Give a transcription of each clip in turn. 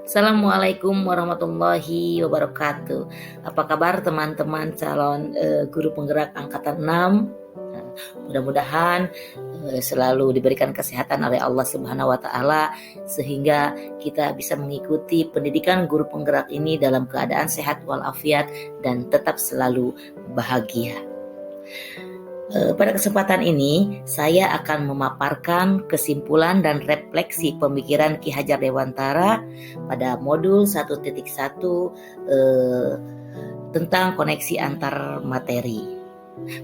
Assalamualaikum warahmatullahi wabarakatuh. Apa kabar teman-teman calon guru penggerak angkatan 6? Mudah-mudahan selalu diberikan kesehatan oleh Allah Subhanahu wa taala sehingga kita bisa mengikuti pendidikan guru penggerak ini dalam keadaan sehat walafiat dan tetap selalu bahagia. Pada kesempatan ini, saya akan memaparkan kesimpulan dan refleksi pemikiran Ki Hajar Dewantara pada modul 1.1 tentang koneksi antar materi.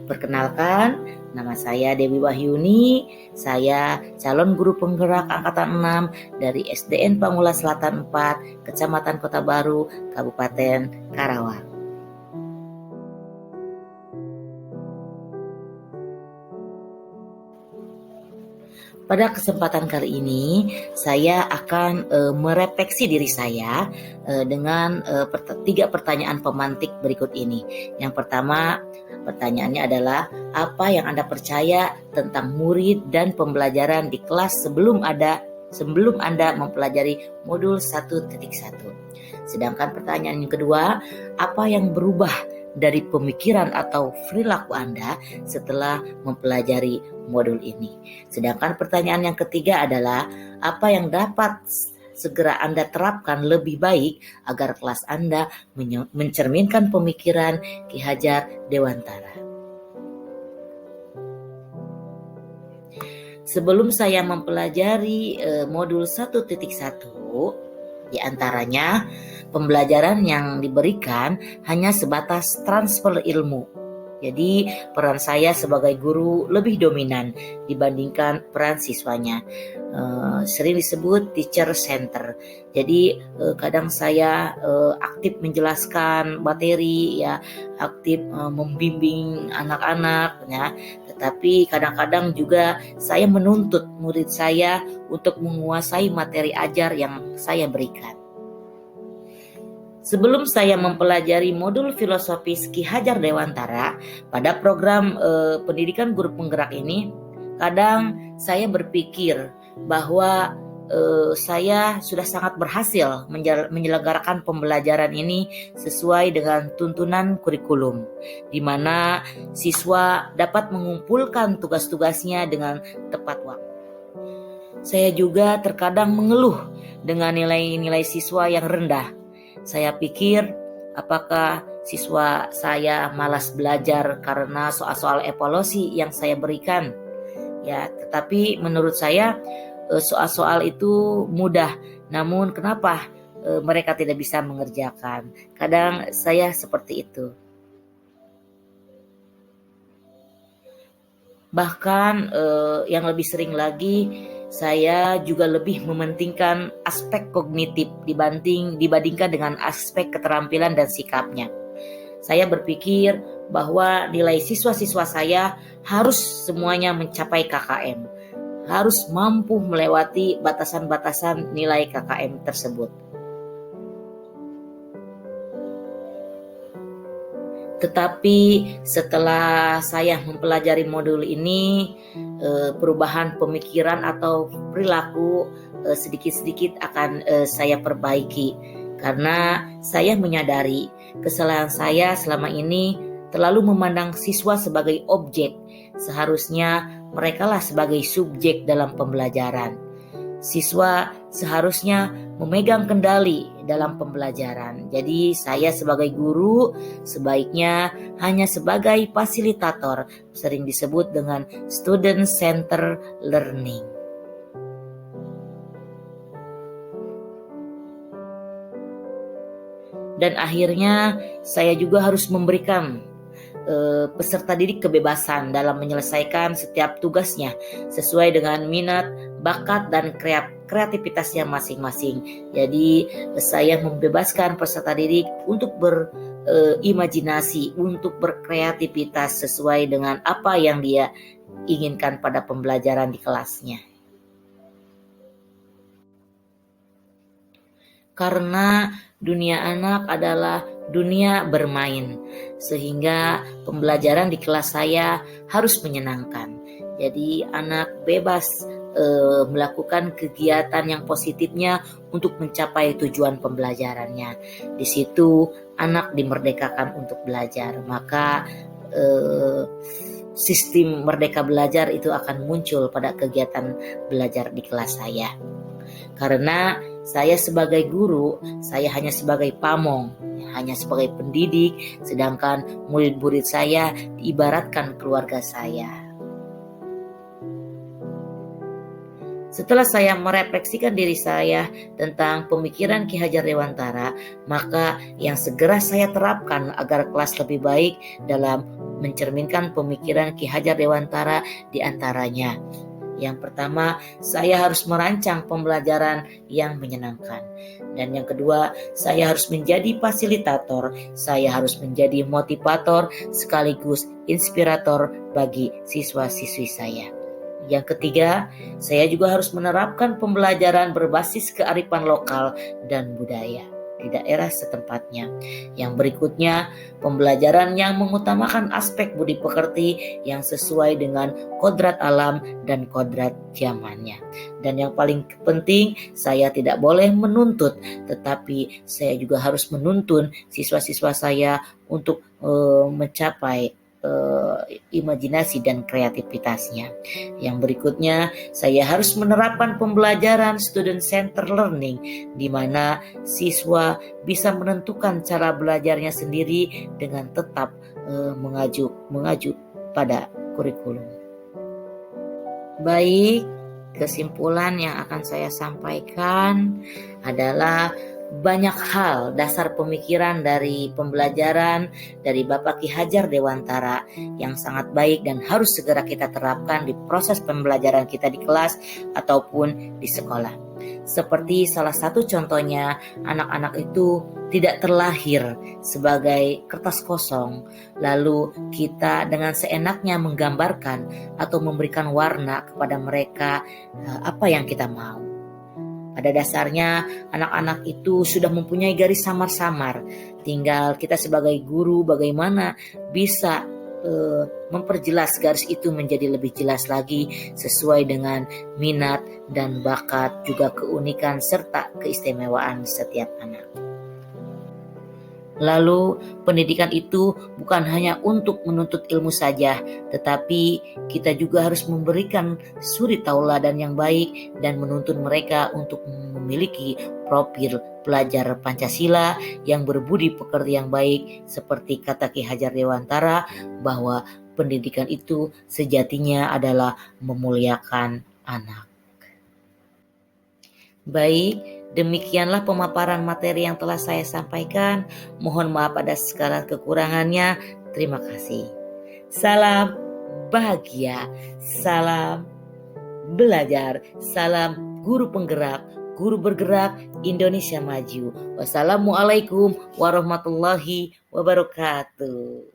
Perkenalkan, nama saya Dewi Wahyuni, saya calon guru penggerak angkatan 6 dari SDN Pamula Selatan 4, Kecamatan Kota Baru, Kabupaten Karawang. Pada kesempatan kali ini, saya akan merefleksi diri saya dengan 3 pertanyaan pemantik berikut ini. Yang pertama, pertanyaannya adalah, apa yang Anda percaya tentang murid dan pembelajaran di kelas sebelum Anda mempelajari modul 1.1? Sedangkan pertanyaan yang kedua, apa yang berubah dari pemikiran atau perilaku Anda setelah mempelajari modul ini? Sedangkan pertanyaan yang ketiga adalah, apa yang dapat segera Anda terapkan lebih baik agar kelas Anda mencerminkan pemikiran Ki Hajar Dewantara? Sebelum saya mempelajari modul 1.1, di antaranya pembelajaran yang diberikan hanya sebatas transfer ilmu. Jadi peran saya sebagai guru lebih dominan dibandingkan peran siswanya. Sering disebut teacher center. Jadi kadang saya aktif menjelaskan materi, ya, aktif membimbing anak-anak, ya. Tetapi kadang-kadang juga saya menuntut murid saya untuk menguasai materi ajar yang saya berikan. Sebelum saya mempelajari modul filosofis Ki Hajar Dewantara pada program pendidikan guru penggerak ini, kadang saya berpikir bahwa saya sudah sangat berhasil menyelenggarakan pembelajaran ini sesuai dengan tuntunan kurikulum, di mana siswa dapat mengumpulkan tugas-tugasnya dengan tepat waktu. Saya juga terkadang mengeluh dengan nilai-nilai siswa yang rendah. Saya pikir, apakah siswa saya malas belajar karena soal-soal evaluasi yang saya berikan? Ya, tetapi menurut saya soal-soal itu mudah, namun kenapa mereka tidak bisa mengerjakan? Kadang saya seperti itu. Bahkan yang lebih sering lagi, saya juga lebih mementingkan aspek kognitif dibandingkan dengan aspek keterampilan dan sikapnya. Saya berpikir bahwa nilai siswa-siswa saya harus semuanya mencapai KKM, harus mampu melewati batasan-batasan nilai KKM tersebut. Tetapi setelah saya mempelajari modul ini, perubahan pemikiran atau perilaku sedikit-sedikit akan saya perbaiki, karena saya menyadari kesalahan saya selama ini terlalu memandang siswa sebagai objek. Seharusnya merekalah sebagai subjek dalam pembelajaran. Siswa seharusnya memegang kendali dalam pembelajaran. Jadi saya sebagai guru sebaiknya hanya sebagai fasilitator, sering disebut dengan student center learning. Dan akhirnya saya juga harus memberikan peserta didik kebebasan dalam menyelesaikan setiap tugasnya sesuai dengan minat, bakat, dan kreativitasnya masing-masing. Jadi saya membebaskan peserta didik untuk berimajinasi, untuk berkreativitas sesuai dengan apa yang dia inginkan pada pembelajaran di kelasnya. Karena dunia anak adalah dunia bermain, sehingga pembelajaran di kelas saya harus menyenangkan. Jadi anak bebas melakukan kegiatan yang positifnya untuk mencapai tujuan pembelajarannya. Di situ anak dimerdekakan untuk belajar, maka sistem merdeka belajar itu akan muncul pada kegiatan belajar di kelas saya. Karena saya sebagai guru, saya hanya sebagai pamong, hanya sebagai pendidik, sedangkan murid-murid saya diibaratkan keluarga saya. Setelah saya merefleksikan diri saya tentang pemikiran Ki Hajar Dewantara, maka yang segera saya terapkan agar kelas lebih baik dalam mencerminkan pemikiran Ki Hajar Dewantara di antaranya. Yang pertama, saya harus merancang pembelajaran yang menyenangkan. Dan yang kedua, saya harus menjadi fasilitator, saya harus menjadi motivator sekaligus inspirator bagi siswa-siswi saya. Yang ketiga, saya juga harus menerapkan pembelajaran berbasis kearifan lokal dan budaya di daerah setempatnya. Yang berikutnya, pembelajaran yang mengutamakan aspek budi pekerti yang sesuai dengan kodrat alam dan kodrat zamannya. Dan yang paling penting, saya tidak boleh menuntut, tetapi saya juga harus menuntun siswa-siswa saya untuk mencapai imajinasi dan kreativitasnya. Yang berikutnya, saya harus menerapkan pembelajaran student center learning, di mana siswa bisa menentukan cara belajarnya sendiri dengan tetap mengacu pada kurikulum. Baik, kesimpulan yang akan saya sampaikan adalah banyak hal dasar pemikiran dari pembelajaran dari Bapak Ki Hajar Dewantara yang sangat baik dan harus segera kita terapkan di proses pembelajaran kita di kelas ataupun di sekolah. Seperti salah satu contohnya, anak-anak itu tidak terlahir sebagai kertas kosong, lalu kita dengan seenaknya menggambarkan atau memberikan warna kepada mereka apa yang kita mau. Pada dasarnya anak-anak itu sudah mempunyai garis samar-samar. Tinggal kita sebagai guru bagaimana bisa memperjelas garis itu menjadi lebih jelas lagi sesuai dengan minat dan bakat, juga keunikan serta keistimewaan setiap anak. Lalu pendidikan itu bukan hanya untuk menuntut ilmu saja, tetapi kita juga harus memberikan suri tauladan yang baik dan menuntun mereka untuk memiliki profil pelajar Pancasila yang berbudi pekerti yang baik, seperti kata Ki Hajar Dewantara bahwa pendidikan itu sejatinya adalah memuliakan anak. Baik, demikianlah pemaparan materi yang telah saya sampaikan. Mohon maaf atas segala kekurangannya. Terima kasih. Salam bahagia, salam belajar, salam guru penggerak, guru bergerak Indonesia maju. Wassalamualaikum warahmatullahi wabarakatuh.